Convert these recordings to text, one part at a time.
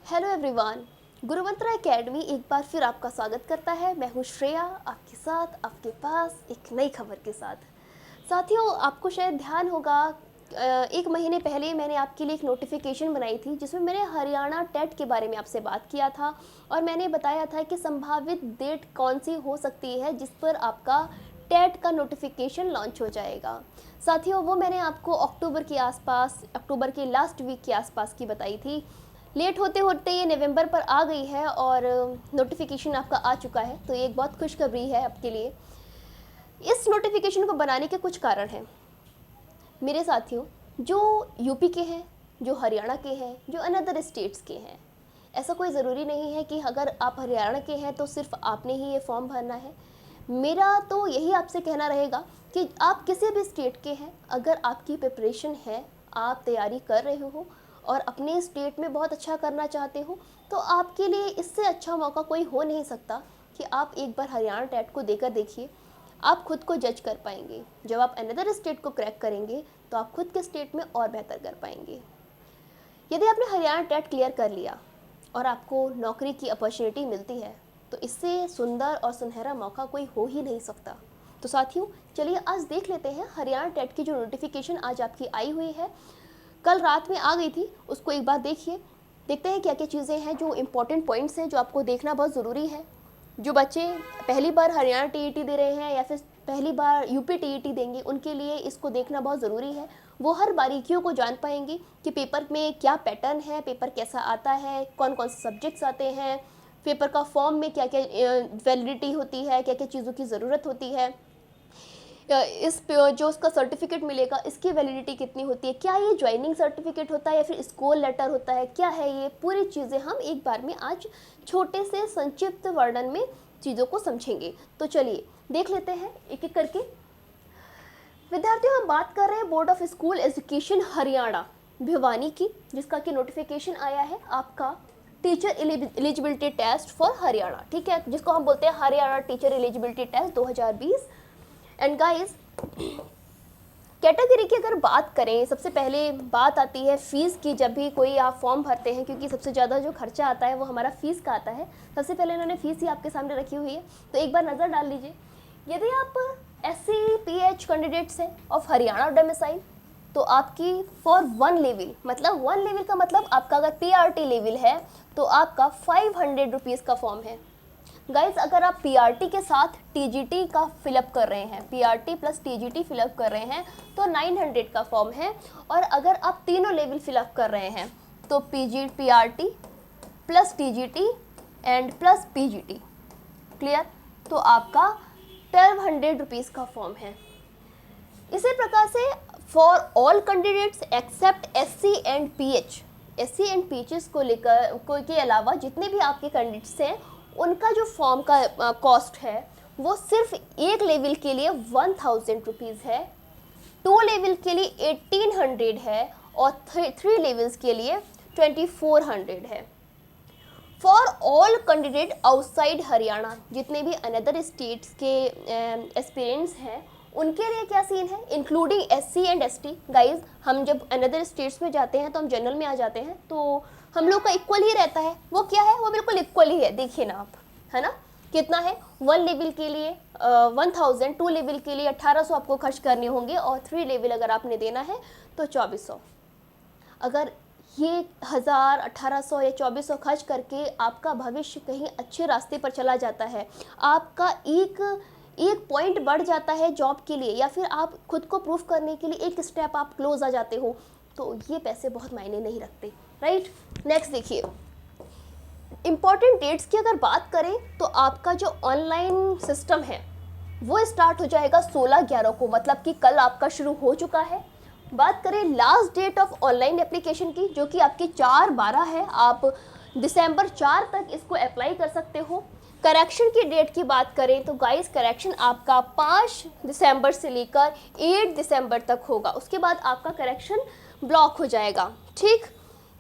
Hello everyone, गुरुमंत्रा academy एक बार फिर आपका स्वागत करता है। मैं हूँ श्रेया, आपके साथ आपके पास एक नई खबर के साथ। साथियों, आपको शायद ध्यान होगा, एक महीने पहले मैंने आपके लिए एक नोटिफिकेशन बनाई थी जिसमें मैंने हरियाणा टेट के बारे में आपसे बात किया था और मैंने बताया था कि संभावित डेट कौन सी हो सकती है जिस पर आपका टेट का नोटिफिकेशन लॉन्च हो जाएगा। साथियों, वो मैंने आपको अक्टूबर के आसपास, अक्टूबर के लास्ट वीक के आसपास की बताई थी। लेट होते होते ये नवंबर पर आ गई है और नोटिफिकेशन आपका आ चुका है, तो ये एक बहुत खुशखबरी है आपके लिए। इस नोटिफिकेशन को बनाने के कुछ कारण हैं मेरे साथियों, जो यूपी के हैं, जो हरियाणा के हैं, जो अनदर स्टेट्स के हैं। ऐसा कोई ज़रूरी नहीं है कि अगर आप हरियाणा के हैं तो सिर्फ आपने ही ये फॉर्म भरना है। मेरा तो यही आपसे कहना रहेगा कि आप किसी भी स्टेट के हैं, अगर आपकी प्रिपरेशन है, आप तैयारी कर रहे हो और अपने स्टेट में बहुत अच्छा करना चाहते हो, तो आपके लिए इससे अच्छा मौका कोई हो नहीं सकता कि आप एक बार हरियाणा टेट को देकर देखिए। आप खुद को जज कर पाएंगे। जब आप अनदर स्टेट को क्रैक करेंगे तो आप खुद के स्टेट में और बेहतर कर पाएंगे। यदि आपने हरियाणा टेट क्लियर कर लिया और आपको नौकरी की अपॉर्चुनिटी मिलती है, तो इससे सुंदर और सुनहरा मौका कोई हो ही नहीं सकता। तो साथियों, चलिए आज देख लेते हैं हरियाणा टेट की जो नोटिफिकेशन आज आपकी आई हुई है, कल रात में आ गई थी, उसको एक बार देखिए। देखते हैं क्या क्या चीज़ें हैं जो इम्पोर्टेंट पॉइंट्स हैं जो आपको देखना बहुत ज़रूरी है। जो बच्चे पहली बार हरियाणा टीईटी दे रहे हैं या फिर पहली बार यूपी टीईटी देंगे, उनके लिए इसको देखना बहुत ज़रूरी है। वो हर बारीकियों को जान पाएंगे कि पेपर में क्या पैटर्न है, पेपर कैसा आता है, कौन कौन से सब्जेक्ट्स आते हैं, पेपर का फॉर्म में क्या क्या वैलिडिटी होती है, क्या क्या चीज़ों की ज़रूरत होती है, इस जो उसका सर्टिफिकेट मिलेगा इसकी वैलिडिटी कितनी होती है, क्या ये ज्वाइनिंग सर्टिफिकेट होता है या फिर स्कोर लेटर होता है, क्या है ये पूरी चीज़ें हम एक बार में आज छोटे से संक्षिप्त वर्णन में चीज़ों को समझेंगे। तो चलिए देख लेते हैं एक एक करके। विद्यार्थियों, हम बात कर रहे हैं board of school education Haryana Bhiwani की, जिसका कि नोटिफिकेशन आया है आपका teacher eligibility test for Haryana, ठीक है, जिसको हम बोलते हैं Haryana teacher eligibility test 2020। And guys, category की अगर बात करें, सबसे पहले बात आती है फ़ीस की। जब भी कोई आप फॉर्म भरते हैं, क्योंकि सबसे ज़्यादा जो खर्चा आता है वो हमारा फ़ीस का आता है, सबसे पहले इन्होंने फ़ीस ही आपके सामने रखी हुई है, तो एक बार नज़र डाल लीजिए। यदि आप SC/PH कैंडिडेट्स हैं ऑफ हरियाणा डोमिसाइल, तो आपकी फॉर वन लेवल, मतलब वन लेवल का मतलब आपका अगर PRT लेवल है तो आपका 500 रुपीज़ का फॉर्म है। गाइज, अगर आप PRT के साथ TGT का फिलअप कर रहे हैं, PRT प्लस TGT फिलअप कर रहे हैं, तो 900 का फॉर्म है। और अगर आप तीनों लेवल फिलअप कर रहे हैं तो PRT plus TGT and plus PGT, clear, तो आपका 1200 रुपीज़ का फॉर्म है। इसी प्रकार से for all candidates except SC and PH, SC and PH को लेकर के अलावा जितने भी आपके कैंडिडेट्स हैं, उनका जो फॉर्म का कॉस्ट है वो सिर्फ एक लेवल के लिए 1000 रुपीज़ है, 2 लेवल के लिए 1800 है और 3 लेवल्स के लिए 2400 है। For all candidate outside Haryana, जितने भी अनदर स्टेट्स के एस्पिरेंट्स हैं, उनके लिए क्या सीन है, including SC and ST। Guys, हम जब अनदर स्टेट्स में जाते हैं तो हम जनरल में आ जाते हैं, तो हम लोग का इक्वल ही रहता है। वो क्या है, वो बिल्कुल इक्वल ही है, देखिए ना आप, है ना, कितना है, 1 लेवल के लिए 1000, 2 लेवल के लिए 1800 आपको खर्च करने होंगे और 3 लेवल अगर आपने देना है तो 2400। अगर ये 1000, 1800 या 2400 खर्च करके आपका भविष्य कहीं अच्छे रास्ते पर चला जाता है, आपका एक पॉइंट बढ़ जाता है जॉब के लिए, या फिर आप खुद को प्रूफ करने के लिए एक स्टेप आप क्लोज आ जाते हो, तो ये पैसे बहुत मायने नहीं रखते, राइट। नेक्स्ट देखिए, इम्पॉर्टेंट डेट्स की अगर बात करें तो आपका जो ऑनलाइन सिस्टम है वो स्टार्ट हो जाएगा 16/11 को, मतलब कि कल आपका शुरू हो चुका है। बात करें last date of online application की, जो कि आपकी 4/12 है, आप दिसंबर 4 तक इसको अप्लाई कर सकते हो। करेक्शन की डेट की बात करें तो गाइस, करेक्शन आपका 5 दिसंबर से लेकर 8 दिसंबर तक होगा, उसके बाद आपका करेक्शन ब्लॉक हो जाएगा, ठीक।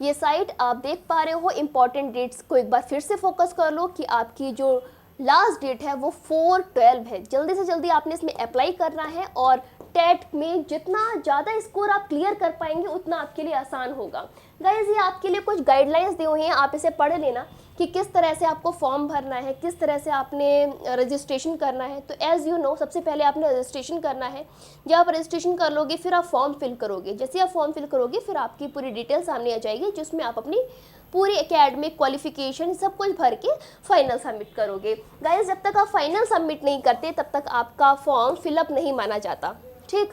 ये साइट आप देख पा रहे हो, इंपॉर्टेंट डेट्स को एक बार फिर से फोकस कर लो कि आपकी जो लास्ट डेट है वो 4/12 है। जल्दी से जल्दी आपने इसमें अप्लाई करना है और टेट में जितना ज़्यादा स्कोर आप क्लियर कर पाएंगे उतना आपके लिए आसान होगा। गाइज ये आपके लिए कुछ गाइडलाइंस दी हुई हैं, आप इसे पढ़ लेना कि किस तरह से आपको फॉर्म भरना है, किस तरह से आपने रजिस्ट्रेशन करना है। तो एज़ यू नो सबसे पहले आपने रजिस्ट्रेशन करना है। जब आप रजिस्ट्रेशन कर लोगे फिर आप फॉर्म फिल करोगे। जैसे आप फॉर्म फिल करोगे फिर आपकी पूरी डिटेल सामने आ जाएगी, जिसमें आप अपनी पूरी एकेडमिक क्वालिफिकेशन सब कुछ भर के फाइनल सबमिट करोगे। गाइज जब तक आप फाइनल सबमिट नहीं करते तब तक आपका फॉर्म फिलअप नहीं माना जाता। ठीक,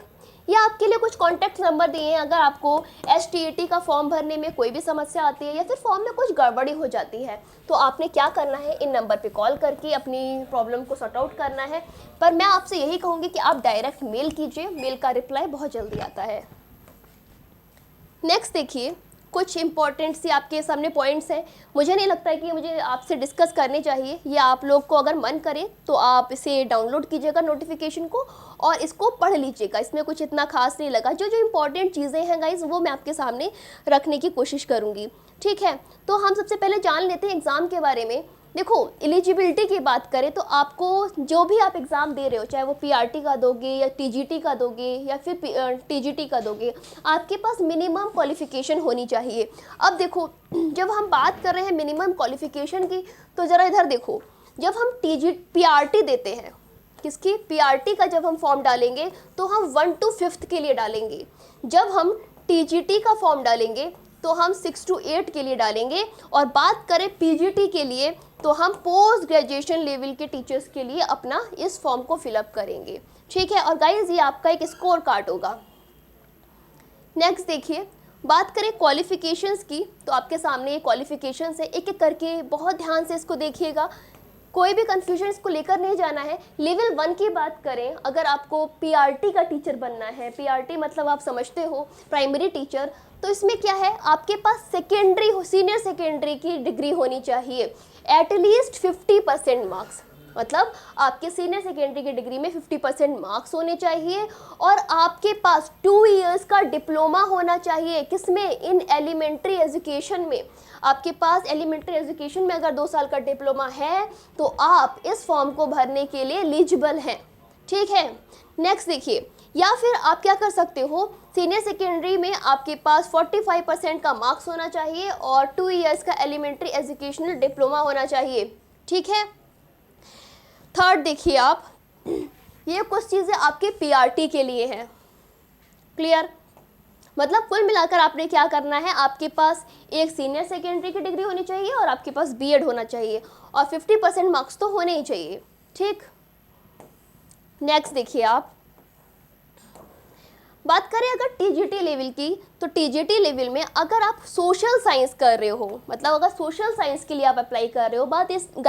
या आपके लिए कुछ कॉन्टैक्ट नंबर दिए हैं, अगर आपको STET का फॉर्म भरने में कोई भी समस्या आती है या फिर फॉर्म में कुछ गड़बड़ी हो जाती है तो आपने क्या करना है, इन नंबर पे कॉल करके अपनी प्रॉब्लम को सॉर्ट आउट करना है। पर मैं आपसे यही कहूँगी कि आप डायरेक्ट मेल कीजिए, मेल का रिप्लाई बहुत जल्दी आता है। नेक्स्ट देखिए, कुछ इंपॉर्टेंट सी आपके सामने पॉइंट्स हैं, मुझे नहीं लगता है कि मुझे आपसे डिस्कस करने चाहिए। ये आप लोग को अगर मन करे तो आप इसे डाउनलोड कीजिएगा नोटिफिकेशन को और इसको पढ़ लीजिएगा। इसमें कुछ इतना खास नहीं लगा। जो जो इंपॉर्टेंट चीज़ें हैं गाइज वो मैं आपके सामने रखने की कोशिश करूँगी। ठीक है, तो हम सबसे पहले जान लेते हैं एग्ज़ाम के बारे में। देखो, एलिजिबिलिटी की बात करें तो आपको जो भी आप एग्ज़ाम दे रहे हो, चाहे वो PRT का दोगे या TGT का दोगे या फिर TGT का दोगे, आपके पास मिनिमम क्वालिफ़िकेशन होनी चाहिए। अब देखो, जब हम बात कर रहे हैं मिनिमम क्वालिफ़िकेशन की तो ज़रा इधर देखो, जब हम PRT देते हैं, किसकी PRT का जब हम फॉर्म डालेंगे तो हम 1 to 5th के लिए डालेंगे। जब हम TGT का फॉर्म डालेंगे तो हम 6 to 8 के लिए डालेंगे। और बात करें PGT के लिए तो हम पोस्ट ग्रेजुएशन लेवल के टीचर्स के लिए अपना इस फॉर्म को फिलअप करेंगे। ठीक है, और गाइज ये आपका एक स्कोर कार्ड होगा। नेक्स्ट देखिए, बात करें क्वालिफिकेशंस की तो आपके सामने ये क्वालिफिकेशंस है, एक एक करके बहुत ध्यान से इसको देखिएगा, कोई भी कंफ्यूजन इसको लेकर नहीं जाना है। लेवल 1 की बात करें, अगर आपको PRT का टीचर बनना है, PRT मतलब आप समझते हो प्राइमरी टीचर, तो इसमें क्या है, आपके पास सेकेंडरी सीनियर सेकेंडरी की डिग्री होनी चाहिए, एटलीस्ट 50% मार्क्स, मतलब आपके सीनियर सेकेंडरी की डिग्री में 50% मार्क्स होने चाहिए। और आपके पास 2 इयर्स का डिप्लोमा होना चाहिए, किसमें, इन एलिमेंट्री एजुकेशन में। आपके पास एलिमेंट्री एजुकेशन में अगर 2 साल का डिप्लोमा है तो आप इस फॉर्म को भरने के लिए एलिजिबल हैं। ठीक है, नेक्स्ट देखिए, या फिर आप क्या कर सकते हो, सीनियर सेकेंडरी में आपके पास 45% का मार्क्स होना चाहिए और 2 इयर्स का एलिमेंट्री एजुकेशनल डिप्लोमा होना चाहिए। ठीक है, थर्ड देखिए आप, ये कुछ चीज़ें आपके PRT के लिए हैं। क्लियर, मतलब कुल मिलाकर आपने क्या करना है, आपके पास एक सीनियर सेकेंडरी की डिग्री होनी चाहिए और आपके पास B.Ed होना चाहिए और 50% मार्क्स तो होने ही चाहिए। ठीक, नेक्स्ट देखिए आप, बात करें अगर TGT लेवल की तो TGT लेवल में अगर आप सोशल साइंस कर रहे हो, मतलब अगर सोशल साइंस के लिए आप अप्लाई कर रहे हो,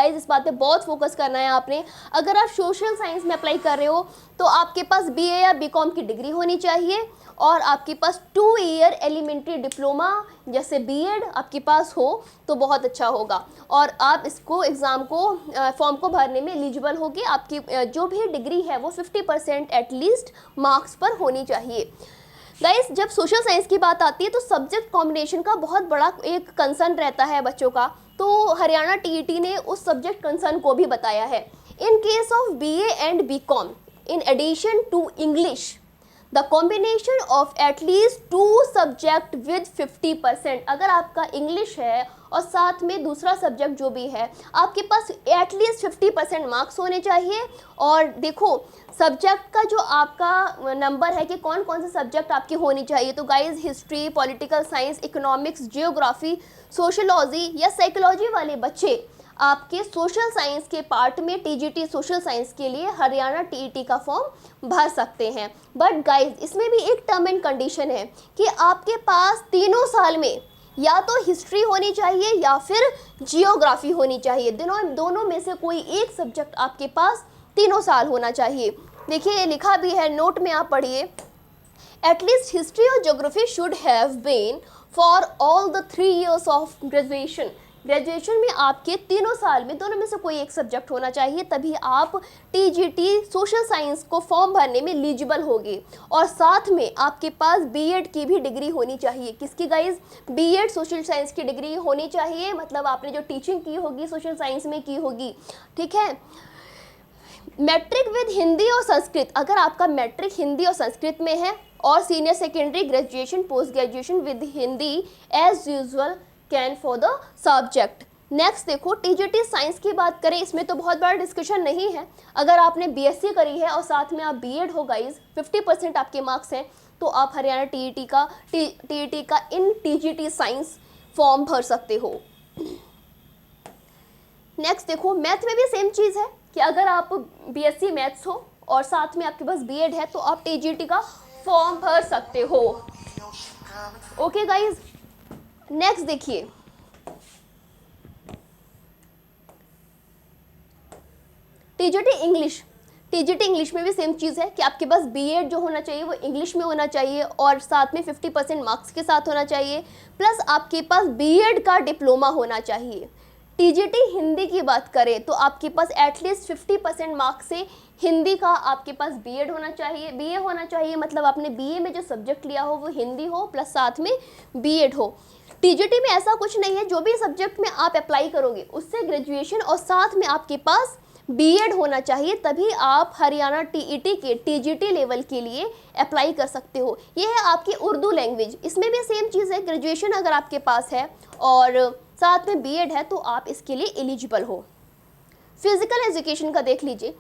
इस बात पे बहुत फोकस करना है आपने। अगर आप सोशल साइंस में अप्लाई कर रहे हो तो आपके पास BA या BCom की डिग्री होनी चाहिए और आपके पास 2 ईयर एलिमेंट्री डिप्लोमा जैसे B.Ed आपके पास हो तो बहुत अच्छा होगा और आप इसको एग्ज़ाम को फॉर्म को भरने में एलिजिबल होगी। आपकी जो भी डिग्री है वो 50% एटलीस्ट मार्क्स पर होनी चाहिए। गाइस, जब सोशल साइंस की बात आती है तो सब्जेक्ट कॉम्बिनेशन का बहुत बड़ा एक कंसर्न रहता है बच्चों का, तो हरियाणा TET ने उस सब्जेक्ट कंसर्न को भी बताया है। In case of BA and BCom, in addition to English, the combination of at least 2 subject with 50%, अगर आपका इंग्लिश है और साथ में दूसरा सब्जेक्ट जो भी है आपके पास एटलीस्ट 50% मार्क्स होने चाहिए। और देखो सब्जेक्ट का जो आपका नंबर है कि कौन कौन से सब्जेक्ट आपके होनी चाहिए, तो guys history, political science, economics, geography, sociology या साइकोलॉजी वाले बच्चे आपके सोशल साइंस के पार्ट में TGT सोशल साइंस के लिए हरियाणा TET का फॉर्म भर सकते हैं। बट गाइज इसमें भी एक टर्म एंड कंडीशन है कि आपके पास तीनों साल में या तो हिस्ट्री होनी चाहिए या फिर जियोग्राफी होनी चाहिए, दोनों में से कोई एक सब्जेक्ट आपके पास तीनों साल होना चाहिए। देखिए ये लिखा भी है, नोट में आप पढ़िए, एटलीस्ट हिस्ट्री और geography should have been for all the 3 years of graduation. Graduation में आपके तीनों साल में दोनों में से कोई एक सब्जेक्ट होना चाहिए, तभी आप TGT सोशल साइंस को फॉर्म भरने में एलिजिबल होगी। और साथ में आपके पास B.Ed की भी डिग्री होनी चाहिए। किसकी गाइज? B.Ed सोशल साइंस की डिग्री होनी चाहिए, मतलब आपने जो टीचिंग की होगी सोशल साइंस में की होगी। ठीक है, मैट्रिक विद हिंदी और संस्कृत, अगर आपका मैट्रिक हिंदी और संस्कृत में है और senior secondary graduation post graduation with Hindi as usual can for the subject. Next देखो टीजीटी साइंस की बात करें, इसमें तो बहुत बड़ा डिस्कशन नहीं है। अगर आपने बीएससी करी है और साथ में आप बीएड हो गाइज, 50% आपके मार्क्स हैं, तो आप हरियाणा टीईटी का इन टीजीटी साइंस फॉर्म भर सकते हो। नेक्स्ट देखो मैथ में भी सेम चीज़ है कि अगर आप बीएससी मैथ्स हो और साथ में आपके पास बीएड है तो आप टीजीटी का फॉर्म भर सकते हो। ओके गाइज, नेक्स्ट देखिए टीजीटी इंग्लिश। टीजीटी इंग्लिश में भी सेम चीज़ है कि आपके पास बीएड जो होना चाहिए वो इंग्लिश में होना चाहिए और साथ में 50% मार्क्स के साथ होना चाहिए, प्लस आपके पास बीएड का डिप्लोमा होना चाहिए। टीजीटी हिंदी की बात करें तो आपके पास एटलीस्ट 50% मार्क्स से हिंदी का आपके पास बीएड होना चाहिए, बीए होना चाहिए, मतलब आपने बीए में जो सब्जेक्ट लिया हो वो हिंदी हो प्लस साथ में बीएड हो। टीजीटी में ऐसा कुछ नहीं है, जो भी सब्जेक्ट में आप अप्लाई करोगे उससे ग्रेजुएशन और साथ में आपके पास बीएड होना चाहिए, तभी आप हरियाणा टीईटी के टीजीटी लेवल के लिए अप्लाई कर सकते हो। ये है आपकी उर्दू लैंग्वेज, इसमें भी सेम चीज़ है, ग्रेजुएशन अगर आपके पास है और साथ में बीएड है तो आप इसके लिए एलिजिबल हो। फिजिकल एजुकेशन का देख लीजिए,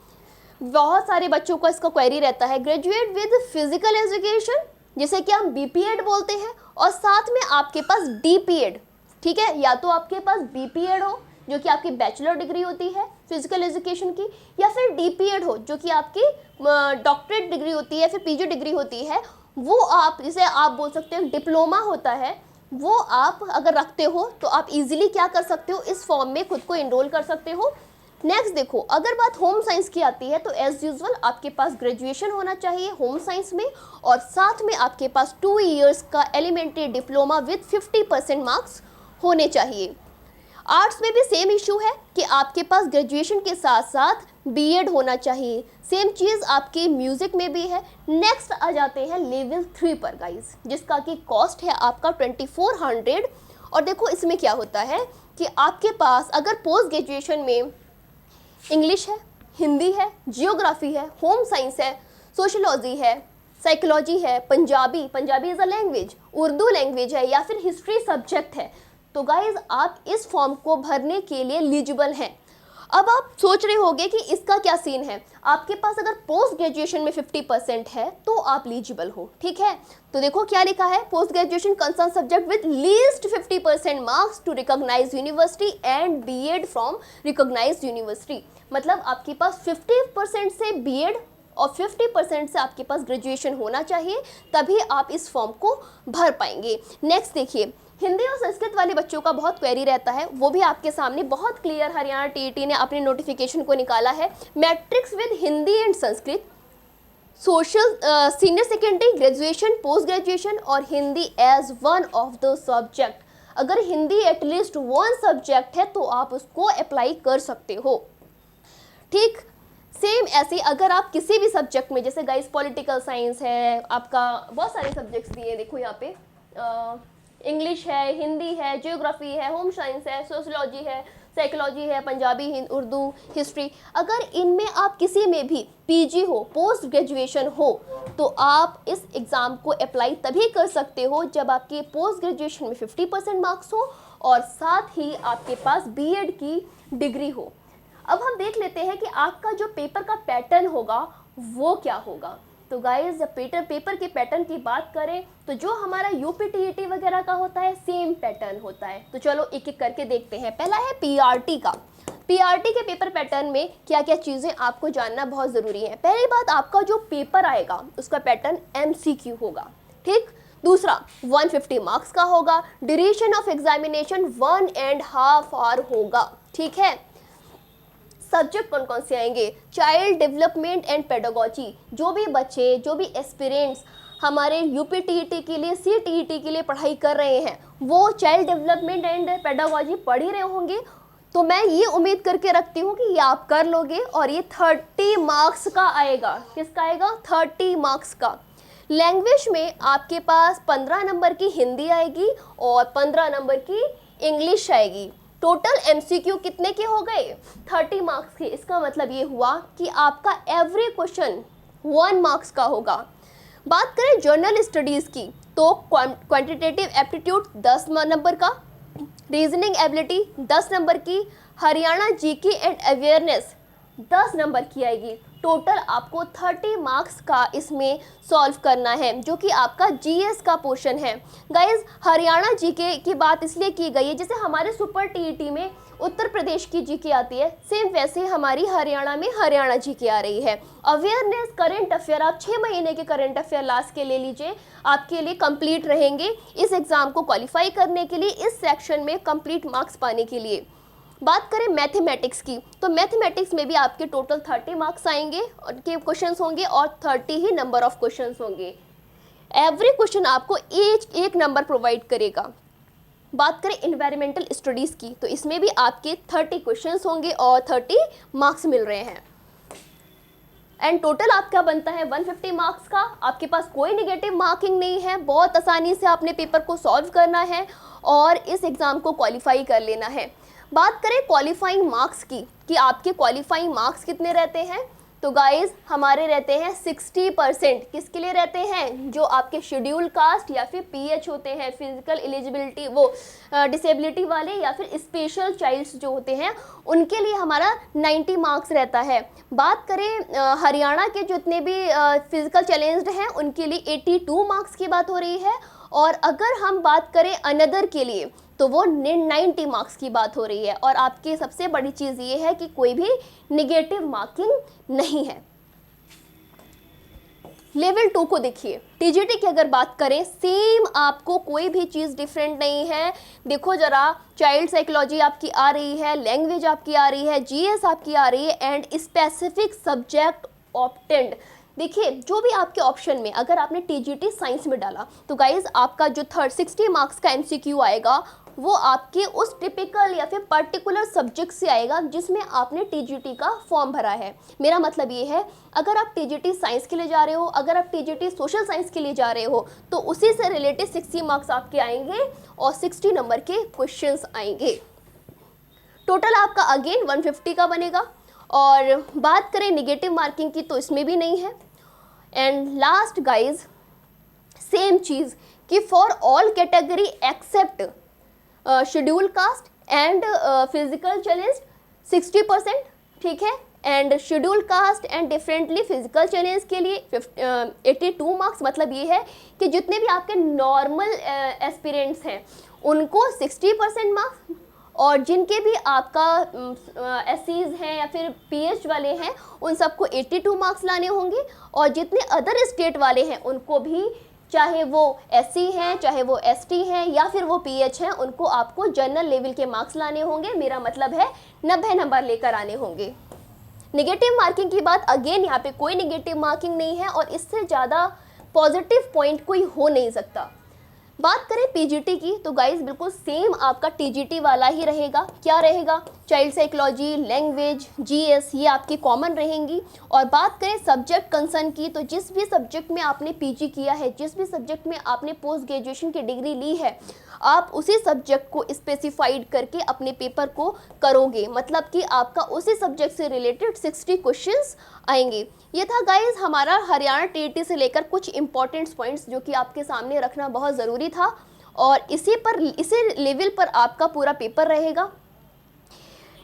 बहुत सारे बच्चों का इसका क्वेरी रहता है, ग्रेजुएट विद फिजिकल एजुकेशन जिसे कि हम बीपीएड बोलते हैं, और साथ में आपके पास डीपीएड, ठीक है, या तो आपके पास बीपीएड हो जो कि आपकी बैचलर डिग्री होती है फिजिकल एजुकेशन की, या फिर डीपीएड हो जो कि आपकी डॉक्टरेट डिग्री होती है, फिर पीजी डिग्री होती है, वो आप जिसे आप बोल सकते हो डिप्लोमा होता है, वो आप अगर रखते हो तो आप इजीली क्या कर सकते हो, इस फॉर्म में खुद को एनरोल कर सकते हो। नेक्स्ट देखो अगर बात होम साइंस की आती है तो एज यूजुअल आपके पास ग्रेजुएशन होना चाहिए होम साइंस में, और साथ में आपके पास 2 इयर्स का एलिमेंट्री डिप्लोमा विद 50% मार्क्स होने चाहिए। आर्ट्स में भी सेम इशू है कि आपके पास ग्रेजुएशन के साथ साथ बीएड होना चाहिए, सेम चीज़ आपकी म्यूज़िक में भी है। नेक्स्ट आ जाते हैं लेवल 3 पर गाइज, जिसका कि कॉस्ट है आपका 2400। और देखो इसमें क्या होता है कि आपके पास अगर पोस्ट ग्रेजुएशन में इंग्लिश है, हिंदी है, जियोग्राफी है, होम साइंस है, सोशोलॉजी है, साइकोलॉजी है, Punjabi is a language, Urdu language है, या फिर हिस्ट्री सब्जेक्ट है, तो गाइज आप इस फॉर्म को भरने के लिए एलिजिबल हैं। अब आप सोच रहे होंगे कि इसका क्या सीन है, आपके पास अगर पोस्ट ग्रेजुएशन में 50% है तो आप एलिजिबल हो, ठीक है। तो देखो क्या लिखा है, post graduation concern subject with least 50% marks to recognise university and BEd from recognised university, मतलब आपके पास 50% से बीएड और 50% से आपके पास ग्रेजुएशन होना चाहिए, तभी आप इस फॉर्म को भर पाएंगे। नेक्स्ट देखिए हिंदी और संस्कृत वाले बच्चों का बहुत क्वेरी रहता है, वो भी आपके सामने बहुत क्लियर हरियाणा टीईटी ने अपने नोटिफिकेशन को निकाला है। Matrics with Hindi and Sanskrit, social senior secondary graduation post graduation और Hindi as one of the subject. अगर हिंदी एटलीस्ट 1 सब्जेक्ट है तो आप उसको अप्लाई कर सकते हो, ठीक। सेम ऐसे अगर आप किसी भी सब्जेक्ट में, जैसे गाइस पॉलिटिकल साइंस है आपका, बहुत सारे सब्जेक्ट्स दिए देखो यहाँ पे, इंग्लिश है, हिंदी है, जियोग्राफी है, होम साइंस है, सोशोलॉजी है, साइकोलॉजी है, पंजाबी, उर्दू, हिस्ट्री, अगर इनमें आप किसी में भी पीजी हो, पोस्ट ग्रेजुएशन हो, तो आप इस एग्ज़ाम को अप्लाई तभी कर सकते हो जब आपके पोस्ट ग्रेजुएशन में 50% मार्क्स हो और साथ ही आपके पास बीएड की डिग्री हो। अब हम देख लेते हैं कि आपका जो पेपर का पैटर्न होगा वो क्या होगा। तो गाइज जब पेपर के पैटर्न की बात करें तो जो हमारा यूपीटीईटी वगैरह का होता है सेम पैटर्न होता है। तो चलो एक एक करके देखते हैं। पहला है पीआरटी का। पीआरटी के पेपर पैटर्न में क्या क्या चीज़ें आपको जानना बहुत ज़रूरी है। पहली बात, आपका जो पेपर आएगा उसका पैटर्न एमसीक्यू होगा, ठीक। दूसरा 150 मार्क्स का होगा। ड्यूरेशन ऑफ एग्जामिनेशन 1.5 आवर होगा, ठीक है। सब्जेक्ट कौन कौन से आएंगे, चाइल्ड डेवलपमेंट एंड पेडागोजी। जो भी बच्चे, जो भी एस्पिरेंट्स हमारे यूपीटीईटी के लिए, सीटीईटी के लिए पढ़ाई कर रहे हैं वो चाइल्ड डेवलपमेंट एंड पेडागोजी पढ़ ही रहे होंगे, तो मैं ये उम्मीद करके रखती हूँ कि ये आप कर लोगे। और ये 30 मार्क्स का आएगा। किसका आएगा? 30 मार्क्स का। लैंग्वेज में आपके पास 15 नंबर की हिंदी आएगी और 15 नंबर की इंग्लिश आएगी। टोटल एमसीक्यू कितने के हो गए? 30 मार्क्स के। इसका मतलब ये हुआ कि आपका एवरी क्वेश्चन 1 मार्क्स का होगा। बात करें जर्नल स्टडीज़ की तो क्वांटिटेटिव एप्टीट्यूड 10 नंबर का, रीजनिंग एबिलिटी 10 नंबर की, Haryana GK and awareness 10 number की आएगी। टोटल आपको 30 मार्क्स का इसमें सॉल्व करना है, जो कि आपका जीएस का पोर्शन है। गाइज हरियाणा जीके की बात इसलिए की गई है, जैसे हमारे सुपर टीईटी में उत्तर प्रदेश की जीके आती है, सेम वैसे हमारी हरियाणा में हरियाणा जीके आ रही है। अवेयरनेस करंट अफेयर, आप 6 महीने के करंट अफेयर लास्ट के ले लीजिए, आपके लिए कंप्लीट रहेंगे इस एग्ज़ाम को क्वालिफाई करने के लिए, इस सेक्शन में कंप्लीट मार्क्स पाने के लिए। बात करें मैथमेटिक्स की तो मैथमेटिक्स में भी आपके टोटल 30 मार्क्स आएंगे के क्वेश्चंस होंगे और 30 ही नंबर ऑफ क्वेश्चंस होंगे। एवरी क्वेश्चन आपको एक नंबर प्रोवाइड करेगा। बात करें इन्वायरमेंटल स्टडीज़ की तो इसमें भी आपके 30 क्वेश्चंस होंगे और 30 मार्क्स मिल रहे हैं। एंड टोटल आपका बनता है 150 मार्क्स का। आपके पास कोई नेगेटिव मार्किंग नहीं है, बहुत आसानी से आपने पेपर को सॉल्व करना है और इस एग्ज़ाम को क्वालिफाई कर लेना है। बात करें क्वालिफाइंग मार्क्स की कि आपके क्वालिफाइंग मार्क्स कितने रहते हैं, तो गाइज हमारे रहते हैं 60%। किसके लिए रहते हैं? जो आपके शेड्यूल कास्ट या फिर पीएच होते हैं, फिजिकल एलिजिबिलिटी, वो डिसेबिलिटी वाले या फिर स्पेशल चाइल्ड्स जो होते हैं, उनके लिए हमारा 90 मार्क्स रहता है। बात करें हरियाणा के जितने भी फिजिकल चैलेंज्ड हैं उनके लिए 82 मार्क्स की बात हो रही है, और अगर हम बात करें अनदर के लिए तो वो 90 मार्क्स की बात हो रही है। और आपकी सबसे बड़ी चीज़ ये है कि कोई भी नेगेटिव मार्किंग नहीं है। लेवल 2 को देखिए, टीजीटी की अगर बात करें, सेम आपको कोई भी चीज़ डिफरेंट नहीं है। देखो जरा, चाइल्ड साइकोलॉजी आपकी आ रही है, लैंग्वेज आपकी आ रही है, जीएस आपकी आ रही है, एंड स्पेसिफिक सब्जेक्ट ऑप्टेंड। देखिए जो भी आपके ऑप्शन में अगर आपने टीजीटी साइंस में डाला तो गाइज आपका जो 60 मार्क्स का एमसीक्यू आएगा वो आपके उस टिपिकल या फिर पर्टिकुलर सब्जेक्ट से आएगा जिसमें आपने टीजीटी का फॉर्म भरा है। मेरा मतलब ये है, अगर आप टीजीटी साइंस के लिए जा रहे हो, अगर आप टीजीटी सोशल साइंस के लिए जा रहे हो, तो उसी से रिलेटेड 60 मार्क्स आपके आएंगे और 60 नंबर के क्वेश्चंस आएंगे। टोटल आपका अगेन 150 का बनेगा। और बात करें निगेटिव मार्किंग की तो इसमें भी नहीं है। एंड लास्ट गाइज सेम चीज़ कि for all category except schedule caste and physical challenge 60%, ठीक है। And schedule caste and differently physical challenge के लिए 82 मार्क्स। मतलब ये है कि जितने भी आपके नॉर्मल एस्पिरेंट्स हैं उनको 60% मार्क्स, और जिनके भी आपका एससीज हैं या फिर पीएच वाले हैं उन सबको 82 मार्क्स लाने होंगे, और जितने अदर स्टेट वाले हैं उनको भी, चाहे वो एससी हैं, चाहे वो एसटी हैं या फिर वो पीएच हैं, उनको आपको जनरल लेवल के मार्क्स लाने होंगे। मेरा मतलब है 90 नंबर लेकर आने होंगे। नेगेटिव मार्किंग की बात अगेन, यहाँ पे कोई नेगेटिव मार्किंग नहीं है और इससे ज़्यादा पॉजिटिव पॉइंट कोई हो नहीं सकता। बात करें पीजीटी की तो गाइस बिल्कुल सेम आपका टीजीटी वाला ही रहेगा। क्या रहेगा? चाइल्ड साइकोलॉजी, लैंग्वेज, जीएस, ये आपकी कॉमन रहेंगी। और बात करें सब्जेक्ट कंसर्न की तो जिस भी सब्जेक्ट में आपने पीजी किया है, जिस भी सब्जेक्ट में आपने पोस्ट ग्रेजुएशन की डिग्री ली है, आप उसी सब्जेक्ट को स्पेसिफाइड करके अपने पेपर को करोगे। मतलब कि आपका उसी सब्जेक्ट से रिलेटेड 60 क्वेश्चंस आएंगे। ये था गाइस हमारा हरियाणा टीईटी से लेकर कुछ इंपॉर्टेंट पॉइंट्स जो कि आपके सामने रखना बहुत ज़रूरी था, और इसी लेवल पर आपका पूरा पेपर रहेगा।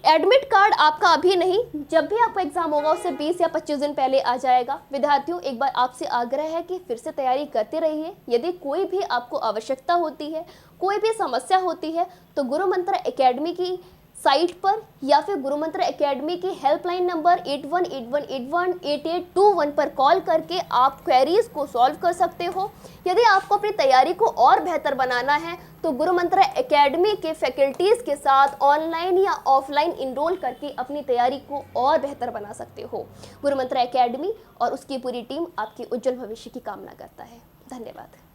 एडमिट कार्ड आपका अभी नहीं, जब भी आपका एग्जाम होगा उससे 20 या 25 दिन पहले आ जाएगा। विद्यार्थियों, एक बार आपसे आग्रह है कि फिर से तैयारी करते रहिए। यदि कोई भी आपको आवश्यकता होती है, कोई भी समस्या होती है, तो गुरु मंत्र एकेडमी की साइट पर या फिर गुरु मंत्र एकेडमी की हेल्पलाइन नंबर 8181818821 पर कॉल करके आप क्वेरीज को सॉल्व कर सकते हो। यदि आपको अपनी तैयारी को और बेहतर बनाना है तो गुरु मंत्र एकेडमी के फैकल्टीज़ के साथ ऑनलाइन या ऑफलाइन इनरोल करके अपनी तैयारी को और बेहतर बना सकते हो। गुरु मंत्र एकेडमी और उसकी पूरी टीम आपके उज्जवल भविष्य की कामना करता है। धन्यवाद।